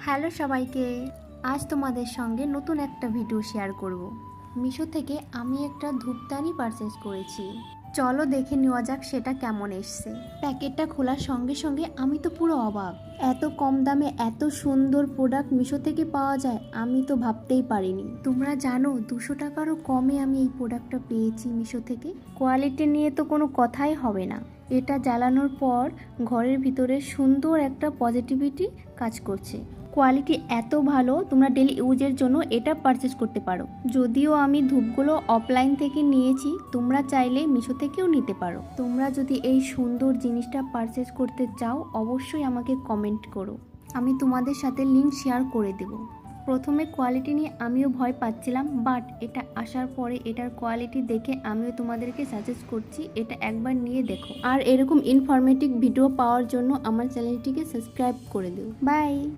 Hello সবাইকে, আজ তোমাদের সঙ্গে নতুন একটা ভিডিও শেয়ার করব। মিশো থেকে আমি একটা ধূপদানি পারচেজ করেছি। চলো দেখে নেওয়া যাক সেটা কেমন এসছে। প্যাকেটটা খোলার সঙ্গে সঙ্গে আমি তো পুরো অবাক। এত কম দামে এত সুন্দর প্রোডাক্ট মিশো থেকে পাওয়া যায় আমি তো ভাবতেই পারিনি। তোমরা জানো 200 টাকারও কমে আমি এই প্রোডাক্টটা পেয়েছি মিশো থেকে। কোয়ালিটি নিয়ে তো কোনো কথাই হবে না। এটা জ্বালানোর পর ঘরের ভিতরে সুন্দর একটা পজিটিভিটি কাজ করছে। কোয়ালিটি এত ভালো, তোমরা ডেলি ইউজের জন্য এটা পারচেজ করতে পারো। যদিও আমি ধূপগুলো অফলাইন থেকে নিয়েছি, তোমরা চাইলে মিশো থেকেও নিতে পারো। তোমরা যদি এই সুন্দর জিনিসটা পারচেজ করতে চাও অবশ্যই আমাকে কমেন্ট করো, আমি তোমাদের সাথে লিঙ্ক শেয়ার করে দেব। প্রথমে কোয়ালিটি নিয়ে আমিও ভয় পাচ্ছিলাম, বাট এটা আসার পরে এটার কোয়ালিটি দেখে আমিও তোমাদেরকে সাজেস্ট করছি এটা একবার নিয়ে দেখো। আর এরকম ইনফরমেটিভ ভিডিও পাওয়ার জন্য আমার চ্যানেলটিকে সাবস্ক্রাইব করে দিও। বাই।